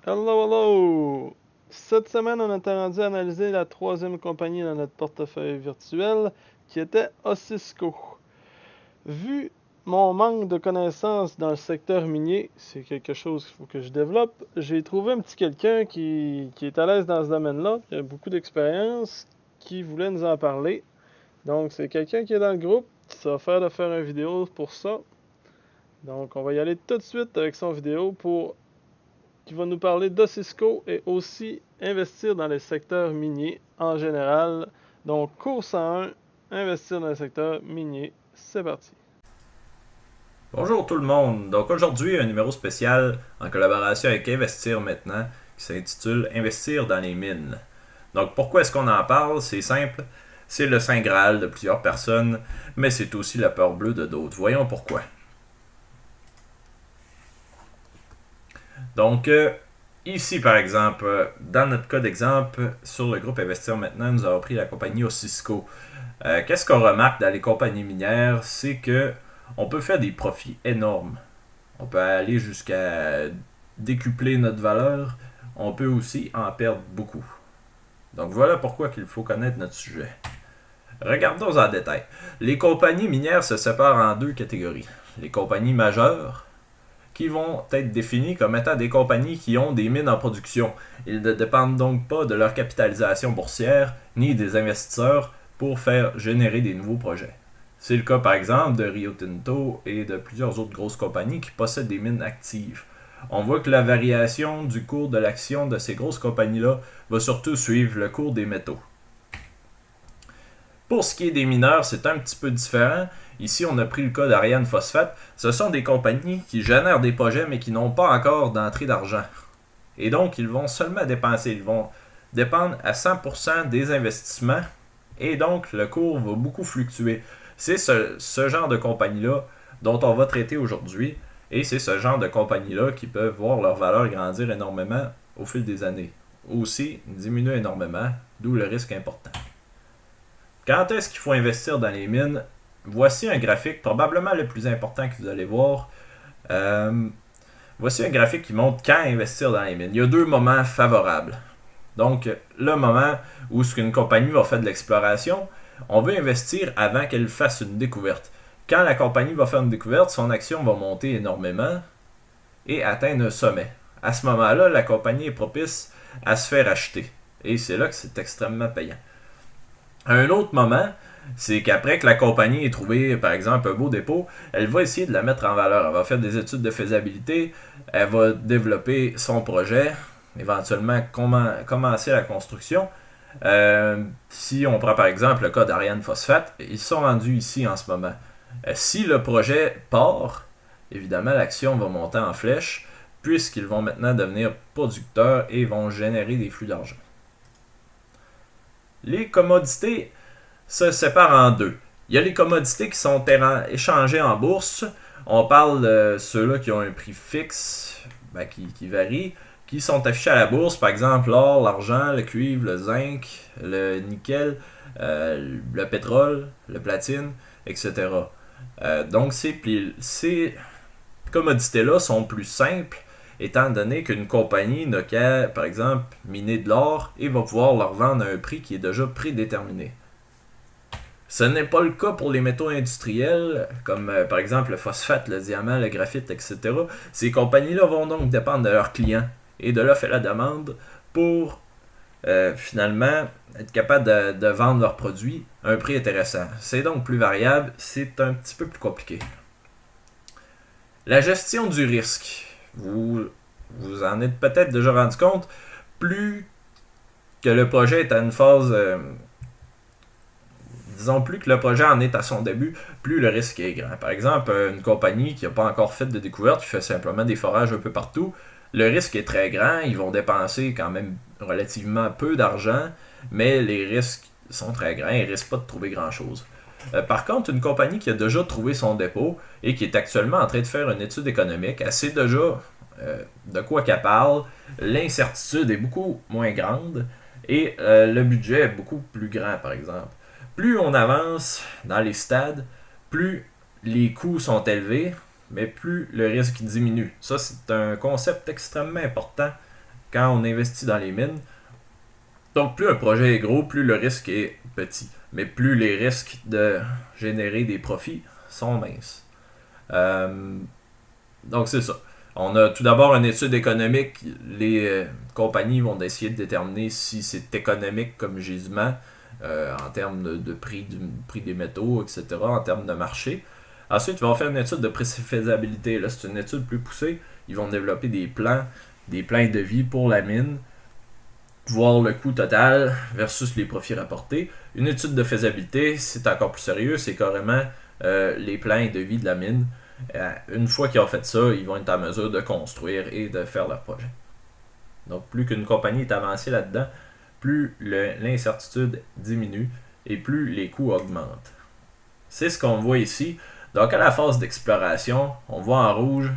Hello, hello! Cette semaine, on était rendu à analyser la troisième compagnie dans notre portefeuille virtuel, qui était Osisko. Vu mon manque de connaissances dans le secteur minier, c'est quelque chose qu'il faut que je développe, j'ai trouvé un petit quelqu'un qui est à l'aise dans ce domaine-là, qui a beaucoup d'expérience, qui voulait nous en parler. Donc, c'est quelqu'un qui est dans le groupe, qui s'est offert de faire une vidéo pour ça. Donc, on va y aller tout de suite avec son vidéo qui va nous parler d'Osisko et aussi investir dans les secteurs miniers en général. Donc, cours 101, investir dans le secteur minier. C'est parti. Bonjour tout le monde. Donc aujourd'hui, un numéro spécial en collaboration avec Investir maintenant qui s'intitule Investir dans les mines. Donc pourquoi est-ce qu'on en parle? C'est simple. C'est le Saint Graal de plusieurs personnes, mais c'est aussi la peur bleue de d'autres. Voyons pourquoi. Donc ici par exemple, dans notre cas d'exemple, sur le groupe Investir maintenant, nous avons pris la compagnie Osisko. Qu'est-ce qu'on remarque dans les compagnies minières? C'est que on peut faire des profits énormes. On peut aller jusqu'à décupler notre valeur. On peut aussi en perdre beaucoup. Donc voilà pourquoi il faut connaître notre sujet. Regardons en détail. Les compagnies minières se séparent en deux catégories. Les compagnies majeures, qui vont être définies comme étant des compagnies qui ont des mines en production. Ils ne dépendent donc pas de leur capitalisation boursière ni des investisseurs pour faire générer des nouveaux projets. C'est le cas par exemple de Rio Tinto et de plusieurs autres grosses compagnies qui possèdent des mines actives. On voit que la variation du cours de l'action de ces grosses compagnies-là va surtout suivre le cours des métaux. Pour ce qui est des mineurs, c'est un petit peu différent. Ici, on a pris le cas d'Ariane Phosphate. Ce sont des compagnies qui génèrent des projets mais qui n'ont pas encore d'entrée d'argent. Et donc, ils vont seulement dépenser. Ils vont dépendre à 100% des investissements. Et donc, le cours va beaucoup fluctuer. C'est ce genre de compagnie-là dont on va traiter aujourd'hui. Et c'est ce genre de compagnie-là qui peuvent voir leur valeur grandir énormément au fil des années. Aussi, diminuer énormément, d'où le risque important. Quand est-ce qu'il faut investir dans les mines? Voici un graphique, probablement le plus important que vous allez voir. Euh, Voici un graphique qui montre quand investir dans les mines. Il y a deux moments favorables. Donc, le moment où ce qu'une compagnie va faire de l'exploration, on veut investir avant qu'elle fasse une découverte. Quand la compagnie va faire une découverte, son action va monter énormément et atteindre un sommet. À ce moment-là, la compagnie est propice à se faire acheter. Et c'est là que c'est extrêmement payant. Un autre moment, c'est qu'après que la compagnie ait trouvé, par exemple, un beau dépôt, elle va essayer de la mettre en valeur. Elle va faire des études de faisabilité, elle va développer son projet, éventuellement commencer la construction. Si on prend par exemple le cas d'Ariane Phosphate, ils sont rendus ici en ce moment. Si le projet part, évidemment l'action va monter en flèche, puisqu'ils vont maintenant devenir producteurs et vont générer des flux d'argent. Les commodités se séparent en deux. Il y a les commodités qui sont échangées en bourse. On parle de ceux-là qui ont un prix fixe, qui varie, qui sont affichés à la bourse, par exemple l'or, l'argent, le cuivre, le zinc, le nickel, le pétrole, le platine, etc. Donc ces commodités-là sont plus simples, étant donné qu'une compagnie n'a qu'à, par exemple, miner de l'or et va pouvoir leur vendre à un prix qui est déjà prédéterminé. Ce n'est pas le cas pour les métaux industriels, comme par exemple le phosphate, le diamant, le graphite, etc. Ces compagnies-là vont donc dépendre de leurs clients et de l'offre et la demande pour finalement être capable de vendre leurs produits à un prix intéressant. C'est donc plus variable, c'est un petit peu plus compliqué. La gestion du risque. Vous en êtes peut-être déjà rendu compte, plus que le projet est à une phase disons plus que le projet en est à son début, plus le risque est grand. Par exemple, une compagnie qui n'a pas encore fait de découverte, qui fait simplement des forages un peu partout, le risque est très grand, ils vont dépenser quand même relativement peu d'argent, mais les risques sont très grands, ils ne risquent pas de trouver grand-chose. Par contre, une compagnie qui a déjà trouvé son dépôt et qui est actuellement en train de faire une étude économique, elle sait déjà de quoi qu'elle parle, l'incertitude est beaucoup moins grande et le budget est beaucoup plus grand, par exemple. Plus on avance dans les stades, plus les coûts sont élevés, mais plus le risque diminue. Ça, c'est un concept extrêmement important quand on investit dans les mines. Donc plus un projet est gros, plus le risque est petit. Mais plus les risques de générer des profits sont minces. Donc c'est ça. On a tout d'abord une étude économique. Les compagnies vont essayer de déterminer si c'est économique comme gisement en termes de prix des métaux, etc., en termes de marché. Ensuite, ils vont faire une étude de préfaisabilité. Là, c'est une étude plus poussée. Ils vont développer des plans de vie pour la mine, voir le coût total versus les profits rapportés. Une étude de faisabilité, c'est encore plus sérieux, c'est carrément les plans de vie de la mine. Une fois qu'ils ont fait ça, ils vont être en mesure de construire et de faire leur projet. Donc, plus qu'une compagnie est avancée là-dedans, plus l'incertitude diminue et plus les coûts augmentent. C'est ce qu'on voit ici. Donc, à la phase d'exploration, on voit en rouge,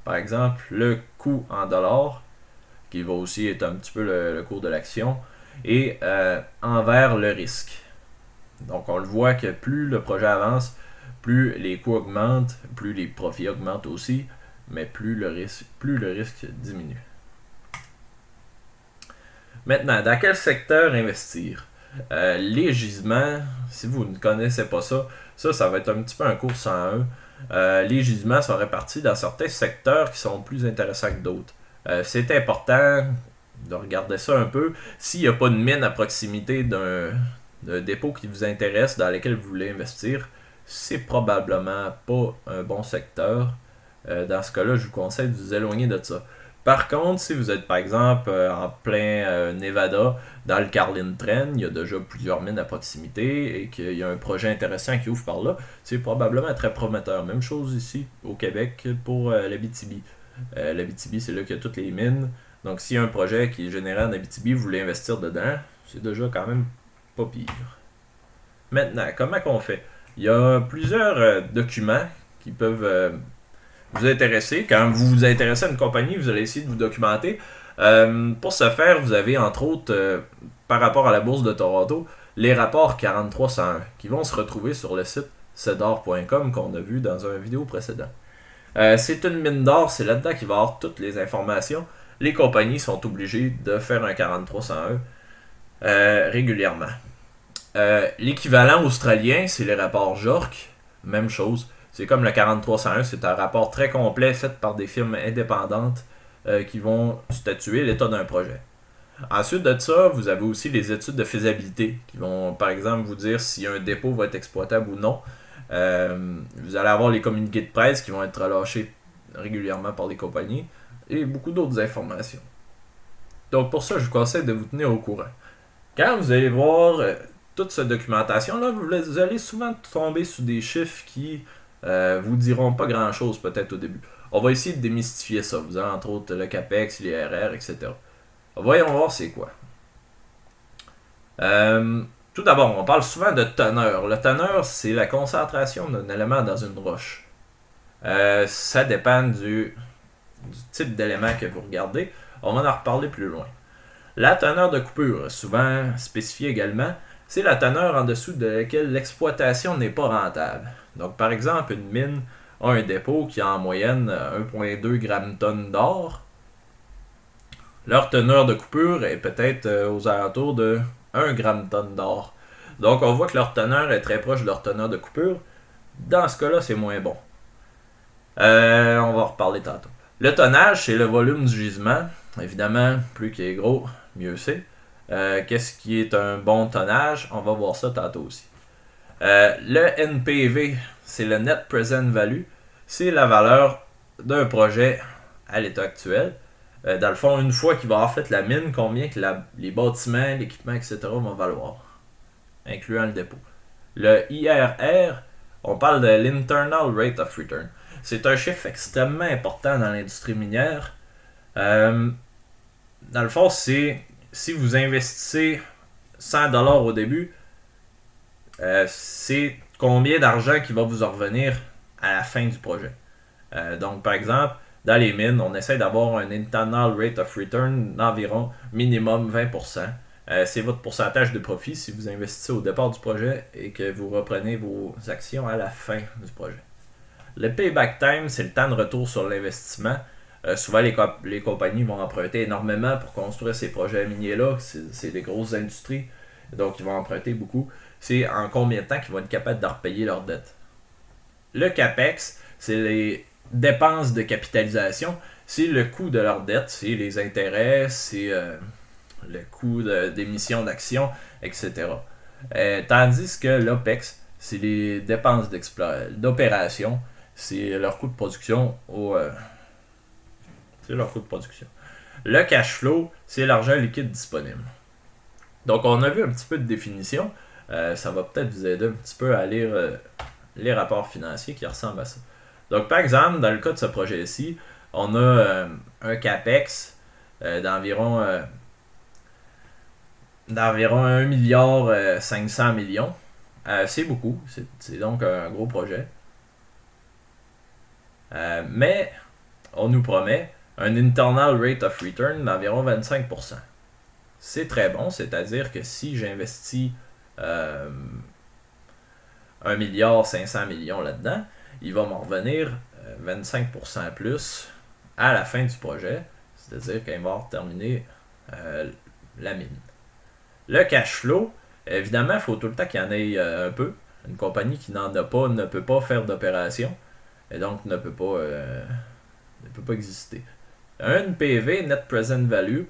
par exemple, le coût en dollars, qui va aussi être un petit peu le cours de l'action, et en vert, le risque. Donc, on le voit que plus le projet avance, plus les coûts augmentent, plus les profits augmentent aussi, mais plus le risque diminue. Maintenant, dans quel secteur investir? Les gisements, si vous ne connaissez pas ça, ça va être un petit peu un cours 101. Les gisements sont répartis dans certains secteurs qui sont plus intéressants que d'autres. C'est important de regarder ça un peu. S'il n'y a pas de mine à proximité d'un dépôt qui vous intéresse, dans lequel vous voulez investir, c'est probablement pas un bon secteur. Dans ce cas-là, je vous conseille de vous éloigner de ça. Par contre, si vous êtes par exemple en plein Nevada, dans le Carlin Trend, il y a déjà plusieurs mines à proximité et qu'il y a un projet intéressant qui ouvre par là, c'est probablement très prometteur. Même chose ici au Québec pour l'Abitibi. L'Abitibi, c'est là qu'il y a toutes les mines. Donc s'il y a un projet qui est généré en Abitibi, vous voulez investir dedans, c'est déjà quand même pas pire. Maintenant, comment qu'on fait? Il y a plusieurs documents qui peuvent vous intéresser. Quand vous vous intéressez à une compagnie, vous allez essayer de vous documenter. Pour ce faire, vous avez entre autres, par rapport à la bourse de Toronto, les rapports 4301 qui vont se retrouver sur le site cedar.com qu'on a vu dans une vidéo précédente. C'est une mine d'or, c'est là-dedans qu'il va y avoir toutes les informations. Les compagnies sont obligées de faire un 4301 régulièrement. L'équivalent australien, c'est les rapports JORC. Même chose. C'est comme le 4301, c'est un rapport très complet fait par des firmes indépendantes qui vont statuer l'état d'un projet. Ensuite de ça, vous avez aussi les études de faisabilité qui vont, par exemple, vous dire si un dépôt va être exploitable ou non. Vous allez avoir les communiqués de presse qui vont être relâchés régulièrement par les compagnies et beaucoup d'autres informations. Donc pour ça, je vous conseille de vous tenir au courant. Quand vous allez voir toute cette documentation-là, vous allez souvent tomber sur des chiffres qui vous diront pas grand-chose peut-être au début. On va essayer de démystifier ça. Vous avez entre autres le CAPEX, les RR, etc. Voyons voir c'est quoi. Tout d'abord, on parle souvent de teneur. Le teneur, c'est la concentration d'un élément dans une roche. Ça dépend du type d'élément que vous regardez. On va en reparler plus loin. La teneur de coupure, souvent spécifiée également, c'est la teneur en dessous de laquelle l'exploitation n'est pas rentable. Donc, par exemple, une mine a un dépôt qui a en moyenne 1,2 g/tonne d'or. Leur teneur de coupure est peut-être aux alentours de 1 g/tonne d'or. Donc, on voit que leur teneur est très proche de leur teneur de coupure. Dans ce cas-là, c'est moins bon. On va en reparler tantôt. Le tonnage, c'est le volume du gisement. Évidemment, plus qu'il est gros, mieux c'est. Qu'est-ce qui est un bon tonnage? On va voir ça tantôt aussi. Le NPV, c'est le Net Present Value. C'est la valeur d'un projet à l'état actuel. Dans le fond, une fois qu'il va avoir fait la mine, combien que les bâtiments, l'équipement, etc. vont valoir, incluant le dépôt. Le IRR, on parle de l'Internal Rate of Return. C'est un chiffre extrêmement important dans l'industrie minière. Dans le fond, c'est si vous investissez 100$ au début, c'est combien d'argent qui va vous en revenir à la fin du projet. Donc, par exemple, dans les mines, on essaie d'avoir un internal rate of return d'environ minimum 20%. C'est votre pourcentage de profit si vous investissez au départ du projet et que vous reprenez vos actions à la fin du projet. Le payback time, c'est le temps de retour sur l'investissement. Souvent, les compagnies vont emprunter énormément pour construire ces projets miniers-là. C'est des grosses industries, donc ils vont emprunter beaucoup. C'est en combien de temps qu'ils vont être capables de repayer leurs dettes. Le CAPEX, c'est les dépenses de capitalisation. C'est le coût de leur dette, c'est les intérêts, c'est le coût d'émission d'actions, etc. Tandis que l'OPEX, c'est les dépenses d'opération, c'est leur coût de production c'est leur coût de production. Le cash flow, c'est l'argent liquide disponible. Donc on a vu un petit peu de définition. Ça va peut-être vous aider un petit peu à lire les rapports financiers qui ressemblent à ça. Donc par exemple, dans le cas de ce projet-ci, on a un CAPEX d'environ 1 milliard 500 millions. C'est beaucoup, c'est donc un gros projet. Mais on nous promet un internal rate of return d'environ 25%. C'est très bon, c'est-à-dire que si j'investis 1 milliard 500 millions là-dedans, il va m'en revenir 25% plus à la fin du projet, c'est-à-dire quand il va avoir terminé la mine. Le cash flow, évidemment, il faut tout le temps qu'il y en ait un peu. Une compagnie qui n'en a pas ne peut pas faire d'opération et donc ne peut pas exister. Un NPV, Net Present Value,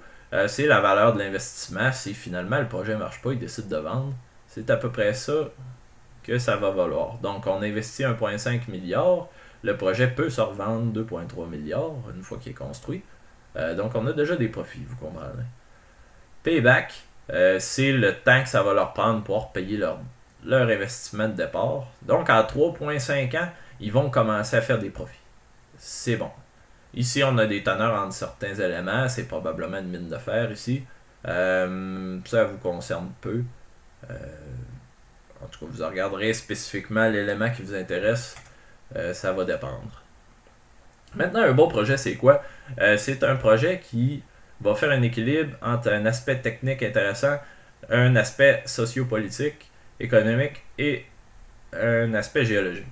c'est la valeur de l'investissement. Si finalement le projet ne marche pas, il décide de vendre. C'est à peu près ça que ça va valoir. Donc on investit 1,5 milliard. Le projet peut se revendre 2,3 milliards une fois qu'il est construit. Donc on a déjà des profits, vous comprenez. Payback, c'est le temps que ça va leur prendre pour payer leur investissement de départ. Donc en 3,5 ans, ils vont commencer à faire des profits. C'est bon. Ici, on a des teneurs entre certains éléments. C'est probablement une mine de fer ici. Ça vous concerne peu. En tout cas, vous regarderez spécifiquement l'élément qui vous intéresse. Ça va dépendre. Maintenant, un bon projet, c'est quoi? C'est un projet qui va faire un équilibre entre un aspect technique intéressant, un aspect sociopolitique, économique et un aspect géologique.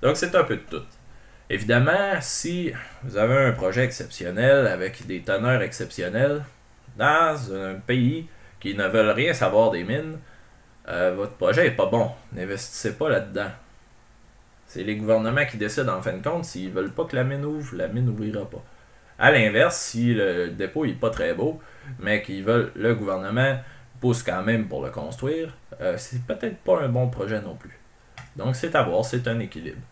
Donc, c'est un peu de tout. Évidemment, si vous avez un projet exceptionnel avec des teneurs exceptionnelles dans un pays qui ne veulent rien savoir des mines, votre projet n'est pas bon. N'investissez pas là-dedans. C'est les gouvernements qui décident en fin de compte. S'ils ne veulent pas que la mine ouvre, la mine n'ouvrira pas. A l'inverse, si le dépôt n'est pas très beau, mais qu'ils veulent, le gouvernement pousse quand même pour le construire, c'est peut-être pas un bon projet non plus. Donc c'est à voir, c'est un équilibre.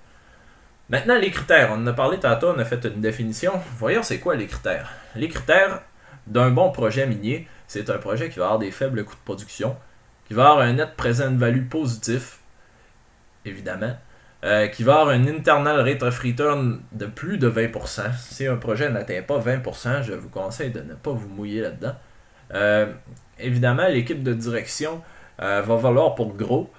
Maintenant, les critères. On en a parlé tantôt, on a fait une définition. Voyons c'est quoi les critères. Les critères d'un bon projet minier, c'est un projet qui va avoir des faibles coûts de production, qui va avoir un net present value positif, évidemment, qui va avoir un internal rate of return de plus de 20%. Si un projet n'atteint pas 20%, je vous conseille de ne pas vous mouiller là-dedans. Évidemment, l'équipe de direction va valoir pour gros.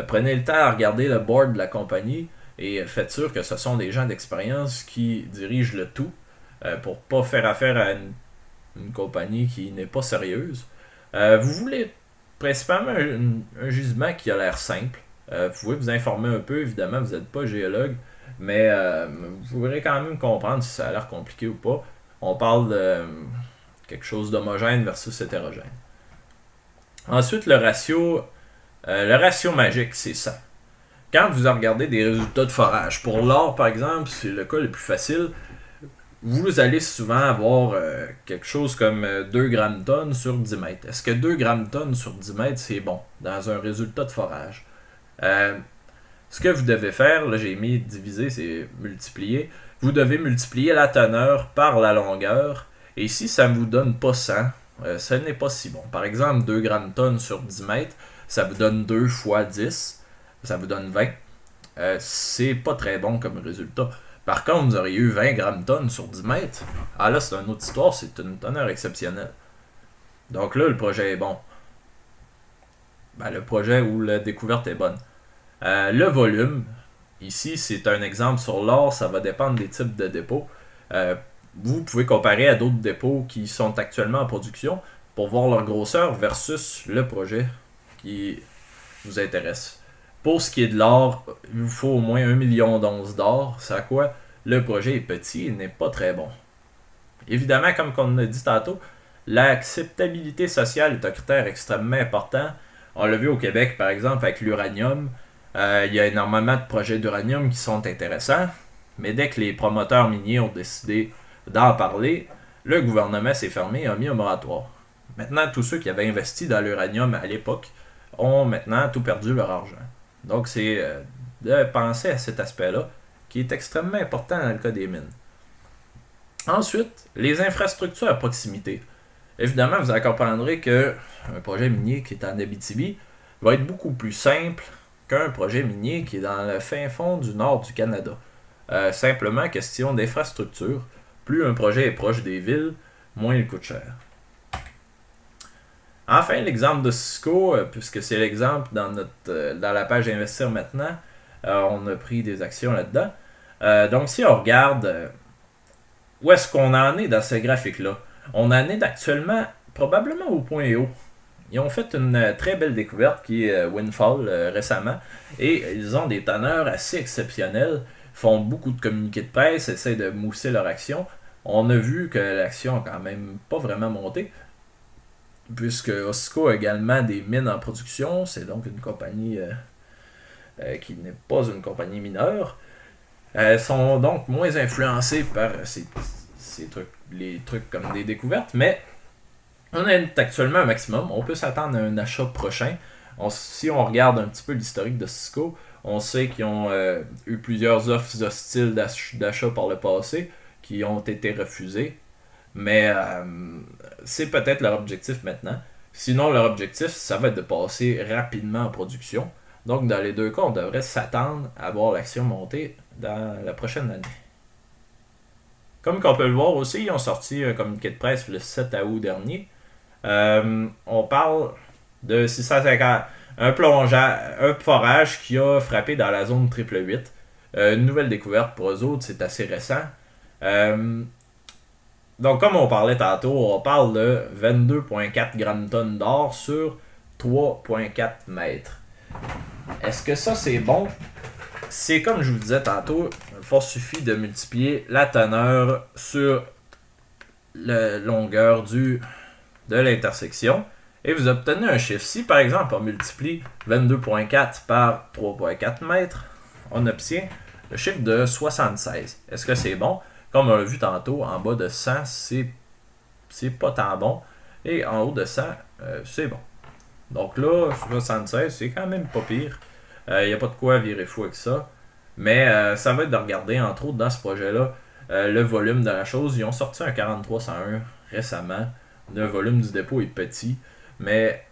Prenez le temps à regarder le board de la compagnie et faites sûr que ce sont des gens d'expérience qui dirigent le tout pour pas faire affaire à une compagnie qui n'est pas sérieuse. Vous voulez principalement un gisement qui a l'air simple. Vous pouvez vous informer un peu, évidemment, vous n'êtes pas géologue, mais vous pourrez quand même comprendre si ça a l'air compliqué ou pas. On parle de quelque chose d'homogène versus hétérogène. Ensuite, le ratio magique, c'est ça. Quand vous regardez des résultats de forage, pour l'or par exemple, c'est le cas le plus facile, vous allez souvent avoir quelque chose comme 2 grammes-tonnes sur 10 mètres. Est-ce que 2 grammes-tonnes sur 10 mètres, c'est bon dans un résultat de forage? Ce que vous devez faire, là j'ai mis diviser, c'est multiplier. Vous devez multiplier la teneur par la longueur. Et si ça ne vous donne pas 100, ce n'est pas si bon. Par exemple, 2 grammes-tonnes sur 10 mètres, ça vous donne 2 fois 10. Ça vous donne 20. C'est pas très bon comme résultat. Par contre, vous auriez eu 20 grammes-tonnes sur 10 mètres. Ah là, c'est une autre histoire, c'est une teneur exceptionnelle. Donc là, le projet est bon. Le projet où la découverte est bonne. Le volume, ici, c'est un exemple sur l'or, ça va dépendre des types de dépôts. Vous pouvez comparer à d'autres dépôts qui sont actuellement en production pour voir leur grosseur versus le projet qui vous intéresse. Pour ce qui est de l'or, il vous faut au moins 1 million d'onces d'or. C'est à quoi le projet est petit et n'est pas très bon. Évidemment, comme on a dit tantôt, l'acceptabilité sociale est un critère extrêmement important. On l'a vu au Québec, par exemple, avec l'uranium. Il y a énormément de projets d'uranium qui sont intéressants, mais dès que les promoteurs miniers ont décidé d'en parler, le gouvernement s'est fermé et a mis un moratoire. Maintenant, tous ceux qui avaient investi dans l'uranium à l'époque ont maintenant tout perdu leur argent. Donc, c'est de penser à cet aspect-là qui est extrêmement important dans le cas des mines. Ensuite, les infrastructures à proximité. Évidemment, vous comprendrez qu'un projet minier qui est en Abitibi va être beaucoup plus simple qu'un projet minier qui est dans le fin fond du nord du Canada. Simplement question d'infrastructure. Plus un projet est proche des villes, moins il coûte cher. Enfin, l'exemple de Cisco, puisque c'est l'exemple dans la page Investir maintenant, on a pris des actions là-dedans. Donc, si on regarde où est-ce qu'on en est dans ce graphique-là, on en est actuellement probablement au point haut. Ils ont fait une très belle découverte qui est Windfall récemment et ils ont des teneurs assez exceptionnelles, font beaucoup de communiqués de presse, essaient de mousser leur action. On a vu que l'action a quand même pas vraiment monté, puisque Osco a également des mines en production, c'est donc une compagnie qui n'est pas une compagnie mineure. Elles sont donc moins influencées par ces trucs, les trucs comme des découvertes, mais on est actuellement un maximum. On peut s'attendre à un achat prochain. Si on regarde un petit peu l'historique de Cisco, on sait qu'ils ont eu plusieurs offres hostiles d'achat par le passé qui ont été refusées. Mais c'est peut-être leur objectif maintenant. Sinon, leur objectif, ça va être de passer rapidement en production. Donc, dans les deux cas, on devrait s'attendre à voir l'action monter dans la prochaine année. Comme on peut le voir aussi, ils ont sorti un communiqué de presse le 7 août dernier. On parle de 650, un forage qui a frappé dans la zone 888. Une nouvelle découverte pour eux autres, c'est assez récent. Donc, comme on parlait tantôt, on parle de 22,4 grammes tonnes d'or sur 3,4 mètres. Est-ce que ça, c'est bon? C'est comme je vous disais tantôt, il suffit de multiplier la teneur sur la longueur de l'intersection et vous obtenez un chiffre. Si, par exemple, on multiplie 22,4 par 3,4 mètres, on obtient le chiffre de 76. Est-ce que c'est bon? Comme on l'a vu tantôt, en bas de 100, c'est pas tant bon. Et en haut de 100, c'est bon. Donc là, 76, c'est quand même pas pire. Il n'y a pas de quoi virer fou avec ça. Mais ça va être de regarder, entre autres, dans ce projet-là, le volume de la chose. Ils ont sorti un 4301 récemment. Le volume du dépôt est petit. Mais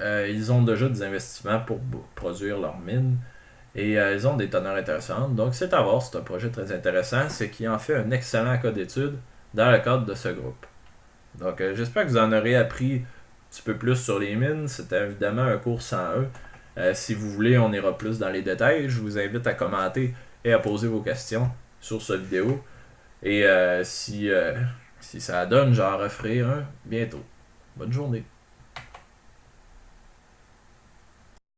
ils ont déjà des investissements pour produire leur mine. Et ils ont des teneurs intéressantes. Donc c'est à voir, c'est un projet très intéressant. C'est qui en fait un excellent cas d'étude dans le cadre de ce groupe. Donc j'espère que vous en aurez appris un petit peu plus sur les mines. C'était évidemment un cours 101. Si vous voulez, on ira plus dans les détails. Je vous invite à commenter et à poser vos questions sur cette vidéo. Et si ça donne, j'en referai un bientôt. Bonne journée.